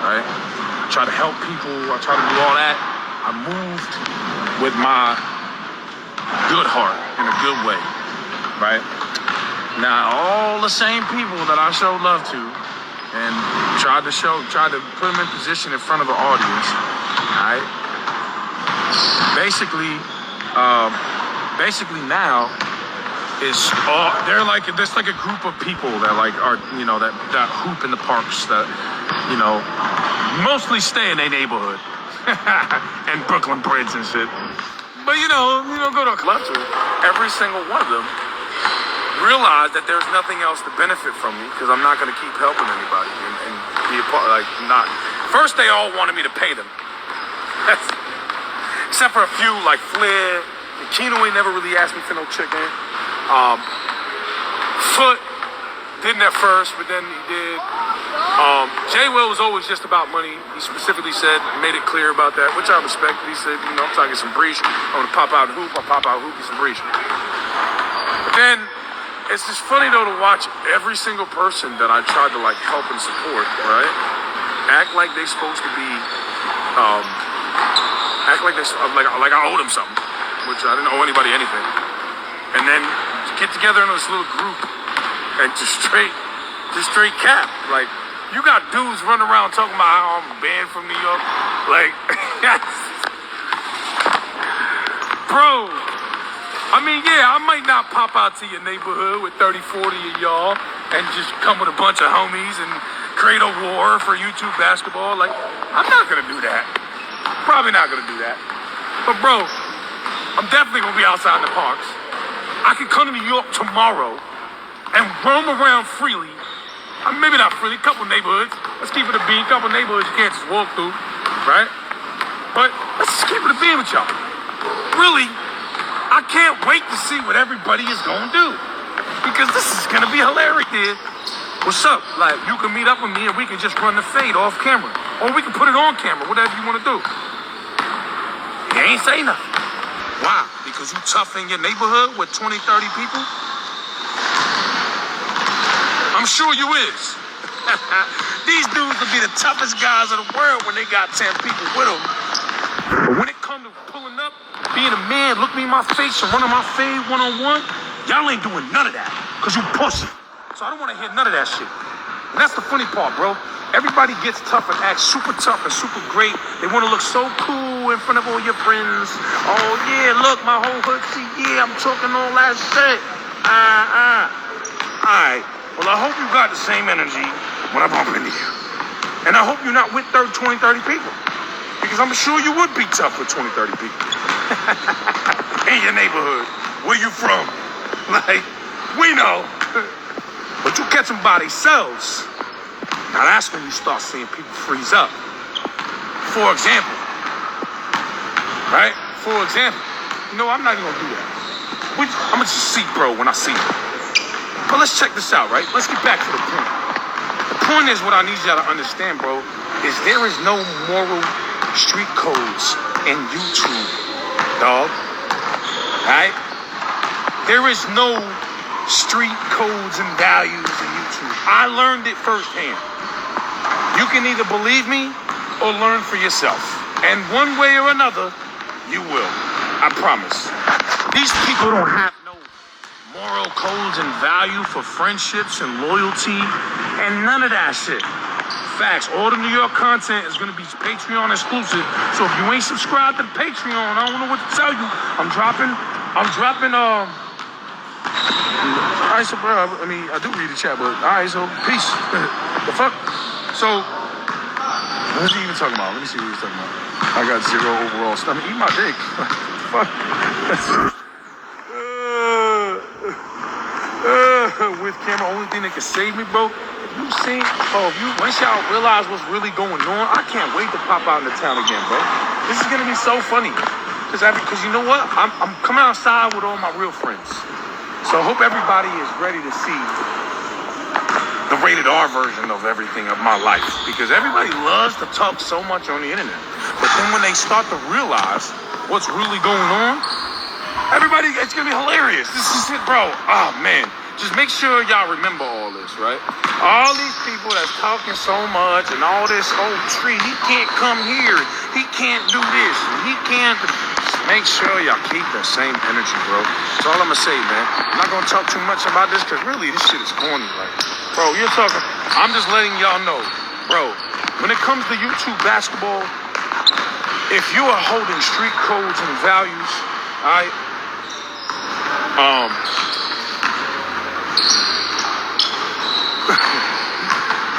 right? I try to help people. I try to do all that. I moved with my good heart in a good way, right? Now, all the same people that I showed love to and tried to put them in position in front of an audience, right? Basically now is all, there's like a group of people that like are, you know, that hoop in the parks that, you know, mostly stay in their neighborhood and Brooklyn Bridge and shit. But you know, go to a club too. Every single one of them realize that there's nothing else to benefit from me because I'm not going to keep helping anybody and be a part, like not. First, they all wanted me to pay them. Except for a few like Flair. And Keno ain't never really asked me for no chicken. Foot didn't at first, but then he did. J. Will was always just about money. He specifically said, made it clear about that, which I respect. He said, you know, I'm talking some breach. I want to pop out and hoop. I'll pop out and hoop, get some breach. But then, it's just funny though to watch every single person that I tried to like help and support, right? Act like they supposed to be, act like like I owed them something, which I didn't owe anybody anything. And then get together in this little group and just straight cap. Like, you got dudes running around talking about how I'm banned from New York. Like, bro, I mean, yeah, I might not pop out to your neighborhood with 30, 40 of y'all and just come with a bunch of homies and create a war for YouTube basketball. Like, I'm not gonna do that. Probably not gonna do that. But bro, I'm definitely gonna be outside in the parks. I can come to New York tomorrow and roam around freely. I mean, maybe not freely, a couple neighborhoods. Let's keep it a bean. A couple neighborhoods you can't just walk through, right? But let's just keep it a bean with y'all. Really, I can't wait to see what everybody is gonna do because this is gonna be hilarious, dude. What's up? Like, you can meet up with me and we can just run the fade off camera, or we can put it on camera, whatever you want to do. You ain't say nothing. Why? Because you tough in your neighborhood with 20, 30 people? I'm sure you is. These dudes will be the toughest guys in the world when they got 10 people with them. But when it comes to pulling up, being a man, look me in my face and running my fade one-on-one, y'all ain't doing none of that because you pussy. So I don't want to hear none of that shit. And that's the funny part, bro. Everybody gets tough and acts super tough and super great. They want to look so cool in front of all your friends. Oh, yeah, look, my whole hood, see, yeah, I'm talking all that shit. All right. Well, I hope you got the same energy when I bump into you. And I hope you're not with 20, 30 people. Because I'm sure you would be tough with 20, 30 people. In your neighborhood. Where you from? Like, we know. But you catch them by themselves. Now that's when you start seeing people freeze up. For example. Right? For example. No, I'm not even gonna do that. I'm gonna just see, bro, when I see him. But let's check this out, right? Let's get back to the point. The point is, what I need y'all to understand, bro, is there is no moral street codes in YouTube, dog. Right? There is no street codes and values in YouTube. I learned it firsthand. You can either believe me or learn for yourself. And one way or another, you will. I promise. These people don't have no moral codes and value for friendships and loyalty and none of that shit. Facts. All the New York content is going to be Patreon exclusive. So if you ain't subscribed to the Patreon, I don't know what to tell you. I'm dropping, all right, so bro, I mean, I do read the chat, but all right, so peace. The fuck? So, what is he even talking about? Let me see what he's talking about. I got 0 overall stuff. I mean, eat my dick. Fuck. With camera, only thing that can save me, bro. Once y'all realize what's really going on, I can't wait to pop out in the town again, bro. This is gonna be so funny. Cause you know what? I'm coming outside with all my real friends. So I hope everybody is ready to see the rated R version of everything of my life. Because everybody loves to talk so much on the internet. But then when they start to realize what's really going on, it's gonna be hilarious. This is it, bro. Oh man. just make sure y'all remember all this, right? All these people that's talking so much and all this, oh, Tree, he can't come here. He can't do this. He can't. Just make sure y'all keep that same energy, bro. That's all I'm going to say, man. I'm not going to talk too much about this because really this shit is corny. Like, bro, you're talking. I'm just letting y'all know, bro, when it comes to YouTube basketball, if you are holding street codes and values, all right,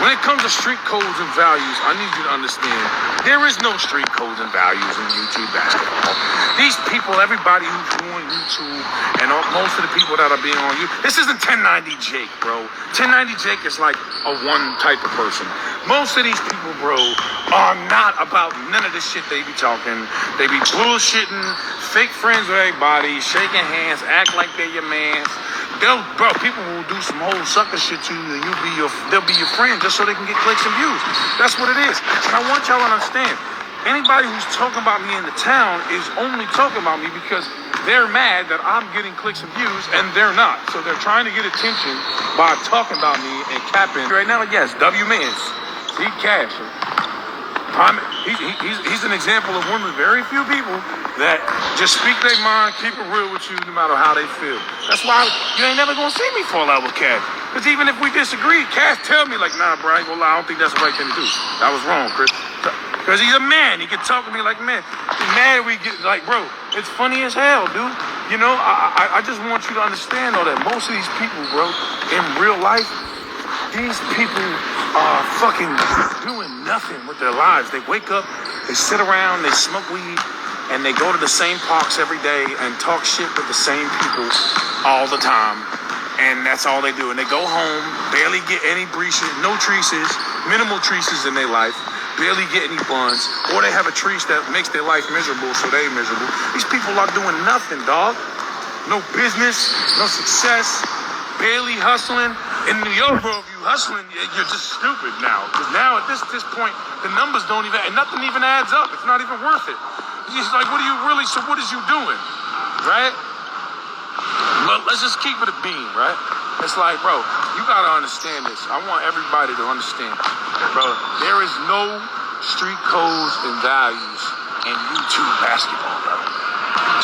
when it comes to street codes and values, I need you to understand, there is no street codes and values in YouTube basketball. These people, everybody who's doing YouTube, and most of the people that are being on YouTube, this isn't 1090 Jake, bro. 1090 Jake is like a one type of person. Most of these people, bro, are not about none of this shit they be talking. They be bullshitting, fake friends with everybody, shaking hands, act like they're your mans. Bro, people will do some whole sucker shit to you, and they'll be your friend just so they can get clicks and views. That's what it is. And I want y'all to understand, anybody who's talking about me in the town is only talking about me because they're mad that I'm getting clicks and views, and they're not. So they're trying to get attention by talking about me and capping. Right now, yes, W Mans, see cash. He's an example of one of the very few people that just speak their mind, keep it real with you no matter how they feel. That's why you ain't never gonna see me fall out with Cash. Because even if we disagree, Cash tell me like, nah, bro, I ain't gonna lie, I don't think that's the right thing to do. That was wrong, Chris. Because he's a man. He can talk to me like, man, he's mad we get, like, bro, it's funny as hell, dude. You know, I just want you to understand, though, that most of these people, bro, in real life, these people are fucking doing nothing with their lives. They wake up, they sit around, they smoke weed, and they go to the same parks every day and talk shit with the same people all the time. And that's all they do. And they go home, barely get any breaches, no treases, minimal treases in their life, barely get any buns, or they have a treat that makes their life miserable, so they miserable. These people are doing nothing, dog. No business, no success, barely hustling. In New York, bro, if you hustling, you're just stupid now. Because now at this point, the numbers don't even, and nothing even adds up. It's not even worth it. It's like, what are you really, so what is you doing, right? Well, let's just keep it a beam, right? It's like, bro, you gotta understand this. I want everybody to understand, bro, there is no street codes and values in YouTube basketball, bro.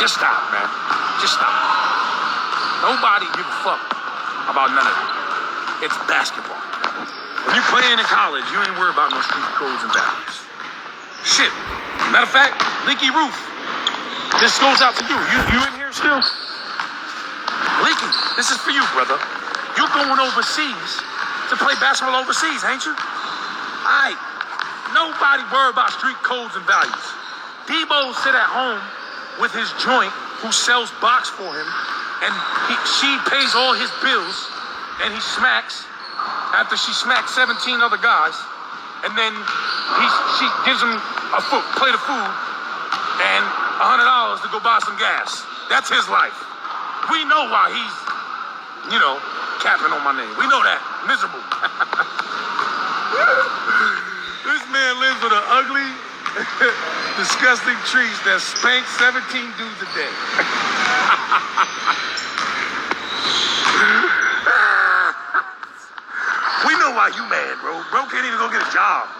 Just stop, man. Just stop. Nobody give a fuck about none of it. It's basketball. When you playing in college, you ain't worried about no street codes and values. Shit. Matter of fact, Leaky Roof. This goes out to you. You in here still? Leaky, this is for you, brother. You going overseas to play basketball overseas, ain't you? Alright. Nobody worry about street codes and values. Debo sit at home with his joint who sells box for him, and she pays all his bills, and he smacks after she smacks 17 other guys, and then she gives him a plate of food and $100 to go buy some gas. That's his life. We know why he's, capping on my name. We know that. Miserable. This man lives with an ugly, disgusting treat that spanks 17 dudes a day. We know why you mad, bro. Bro can't even go get a job.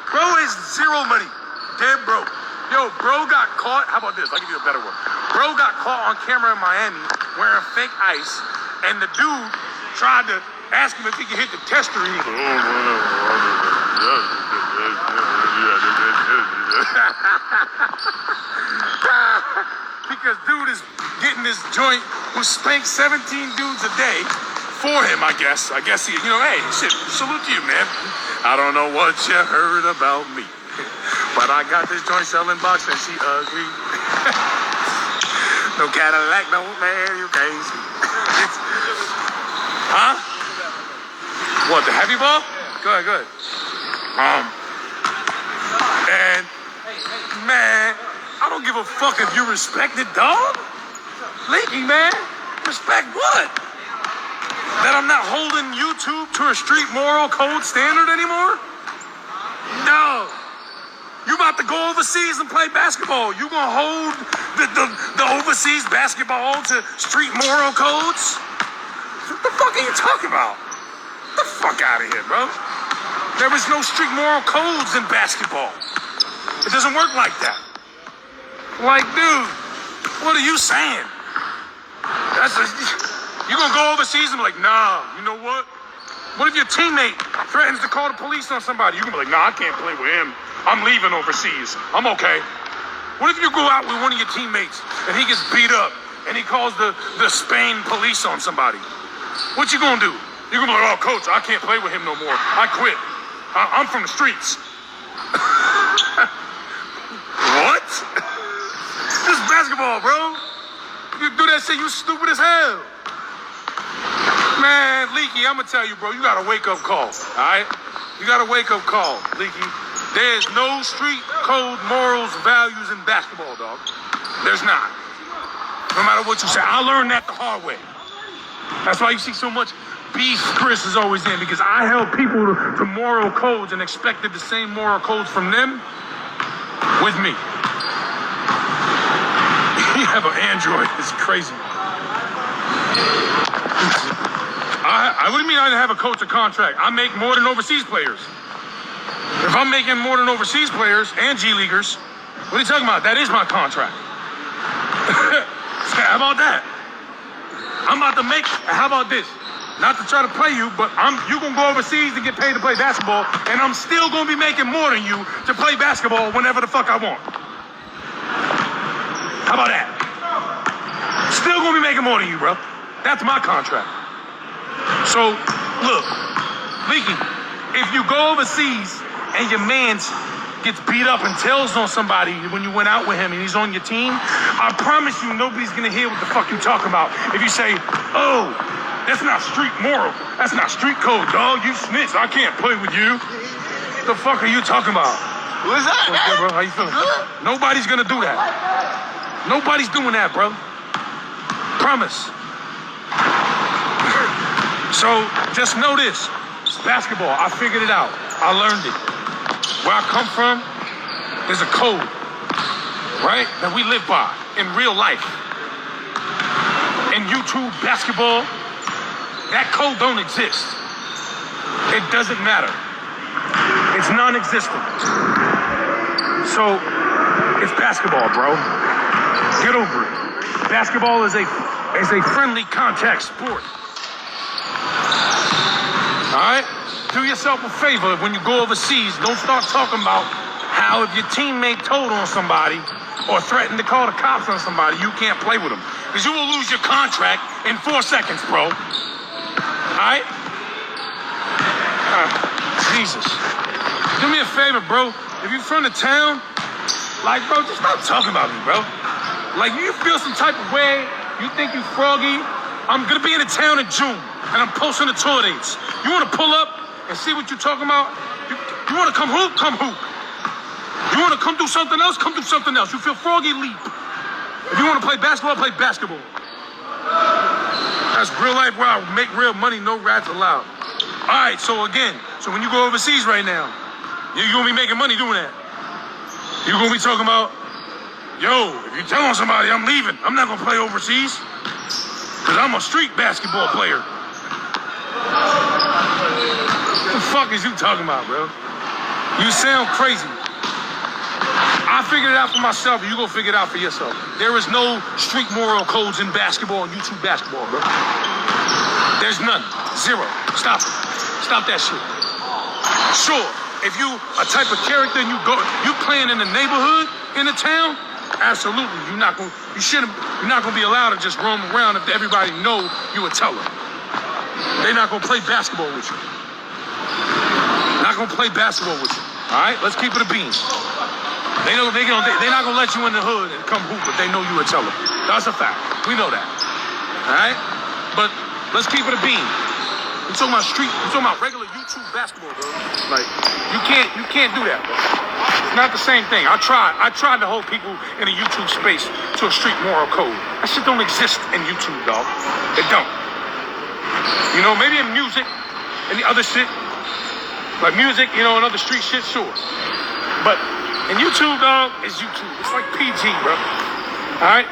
Bro is zero money. Dead broke. Yo, bro got caught. How about this? I'll give you a better one. Bro got caught on camera in Miami wearing fake ice, and the dude tried to ask him if he could hit the tester. He was because dude is getting this joint who spanks 17 dudes a day for him, I guess. I guess he, hey, shit, salute to you, man. I don't know what you heard about me, but I got this joint selling box and she ugly. No Cadillac, no man, you can't see. Huh? What, the heavy ball? Go ahead. And, man, I don't give a fuck if you respect it, dog. Leaky, man. Respect what? That I'm not holding YouTube to a street moral code standard anymore? No. You about to go overseas and play basketball. You gonna hold the overseas basketball to street moral codes? What the fuck are you talking about? Get the fuck out of here, bro. There is no strict moral codes in basketball. It doesn't work like that. Like, dude, what are you saying? You gonna go overseas and be like, nah, you know what? What if your teammate threatens to call the police on somebody? You can be like, nah, I can't play with him. I'm leaving overseas. I'm okay. What if you go out with one of your teammates and he gets beat up and he calls the Spain police on somebody? What you gonna do? You're gonna be like, oh, coach, I can't play with him no more. I quit. I'm from the streets. What? This is basketball, bro. You do that shit, you stupid as hell. Man, Leaky, I'm gonna tell you, bro, you got a wake-up call, all right? You got a wake-up call, Leaky. There's no street code, morals, values in basketball, dog. There's not. No matter what you say. I learned that the hard way. That's why you see so much beef Chris is always in, because I held people to moral codes and expected the same moral codes from them with me. You have an Android. It's crazy. What do you mean I didn't have a coach or contract? I make more than overseas players. If I'm making more than overseas players and G Leaguers, what are you talking about? That is my contract. How about that? I'm about to make, how about this? Not to try to play you, but you gonna go overseas to get paid to play basketball, and I'm still gonna be making more than you to play basketball whenever the fuck I want. How about that? Still gonna be making more than you, bro. That's my contract. So, look, Leaky, if you go overseas and your man gets beat up and tells on somebody when you went out with him and he's on your team, I promise you nobody's gonna hear what the fuck you talking about. If you say, oh, that's not street moral, that's not street code, dog, you snitch, I can't play with you. The fuck are you talking about? What's that, What's good, bro? How you feeling? Good. Nobody's gonna do that. Nobody's doing that, bro. Promise. So, just know this. It's basketball. I figured it out. I learned it. Where I come from, there's a code, right, that we live by in real life. In YouTube basketball, that code don't exist. It doesn't matter. It's non-existent. So, it's basketball, bro. Get over it. Basketball is a friendly contact sport. All right? Do yourself a favor when you go overseas. Don't start talking about how if your teammate told on somebody or threatened to call the cops on somebody, you can't play with them. Because you will lose your contract in 4 seconds, bro. All right? Jesus. Do me a favor, bro. If you're from the town, like, bro, just stop talking about me, bro. Like, you feel some type of way, you think you froggy. I'm going to be in the town in June, and I'm posting the tour dates. You want to pull up and see what you're talking about? You want to come hoop? Come hoop. You want to come do something else? Come do something else. You feel froggy? Leap. If you want to play basketball, play basketball. That's real life where I make real money, no rats allowed. All right, so again, when you go overseas right now, you're going to be making money doing that. You're going to be talking about, yo, if you tell on somebody I'm leaving, I'm not going to play overseas. Because I'm a street basketball player. What the fuck is you talking about, bro? You sound crazy. I figured it out for myself, and you gonna figure it out for yourself. There is no street moral codes in basketball and YouTube basketball, bro. There's none. Zero. Stop it. Stop that shit. Sure, if you a type of character and you playing in the neighborhood, in the town, absolutely, you're not gonna be allowed to just roam around if everybody know you a teller. They're not gonna play basketball with you. Not gonna play basketball with you. All right, let's keep it a bean. They're not gonna let you in the hood and come hoop if they know you a teller. That's a fact. We know that. All right, but let's keep it a bean. We're talking about street. We're talking about regular YouTube basketball, bro. Like you can't do that, bro. It's not the same thing. I tried to hold people in the YouTube space to a street moral code. That shit don't exist in YouTube, dog. It don't. You know, maybe in music and the other shit, like music, you know, and other street shit, sure. But in YouTube, dog, it's YouTube. It's like PG, bro. All right?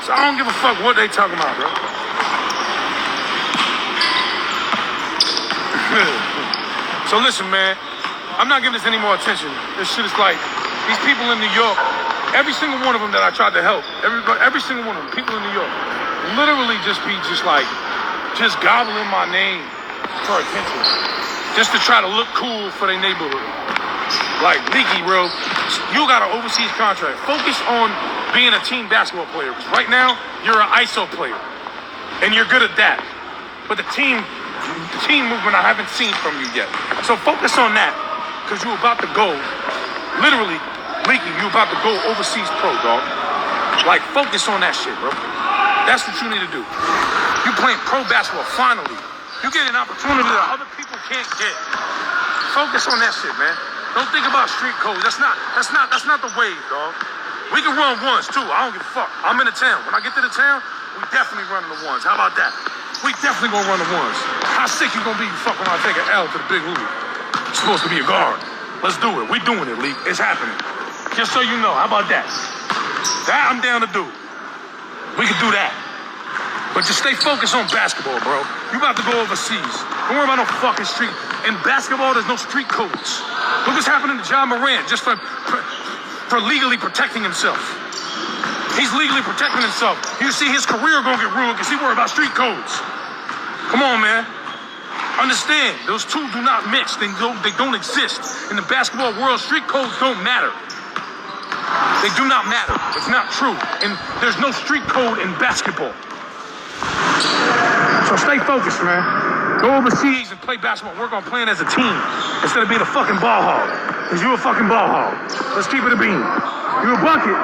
So I don't give a fuck what they talking about, bro. So listen, man, I'm not giving this any more attention. This shit is like, these people in New York, every single one of them that I tried to help, every single one of them, people in New York, literally just gobbling my name for attention. Just to try to look cool for their neighborhood. Like, leaky, bro, you got an overseas contract. Focus on being a team basketball player. Because right now, you're an ISO player. And you're good at that. But the team movement I haven't seen from you yet. So focus on that. Because you're about to go, literally, leaky, you're about to go overseas pro, dog. Like, focus on that shit, bro. That's what you need to do. You playing pro basketball, finally. You get an opportunity that other people can't get. Focus on that shit, man. Don't think about street code. That's not the wave, dog. We can run ones too. I don't give a fuck. I'm in the town. When I get to the town, we definitely running the ones. How about that? We definitely gonna run the ones. How sick you gonna be? You fuck when I take an L to the big league. You're supposed to be a guard. Let's do it. We doing it, Lee. It's happening. Just so you know. How about that? That I'm down to do. We can do that. But just stay focused on basketball, bro. You about to go overseas. Don't worry about no fucking street. In basketball, there's no street codes. Look what's happening to John Morant just for legally protecting himself. He's legally protecting himself. You see his career gonna get ruined because he worried about street codes. Come on, man. Understand, those two do not mix. They don't exist. In the basketball world, street codes don't matter. They do not matter. It's not true. And there's no street code in basketball. So stay focused, man. Go overseas and play basketball. Work on playing as a team instead of being a fucking ball hog. Because you're a fucking ball hog. Let's keep it a bean. You're a bucket,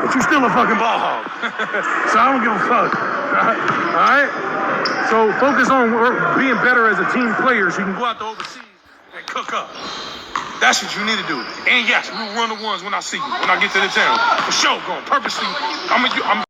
but you're still a fucking ball hog. So I don't give a fuck. All right? So focus on being better as a team player so you can go out to overseas and cook up. That's what you need to do. And yes, we'll run the ones when I see you, when I get to the town. For sure, going purposely. I'm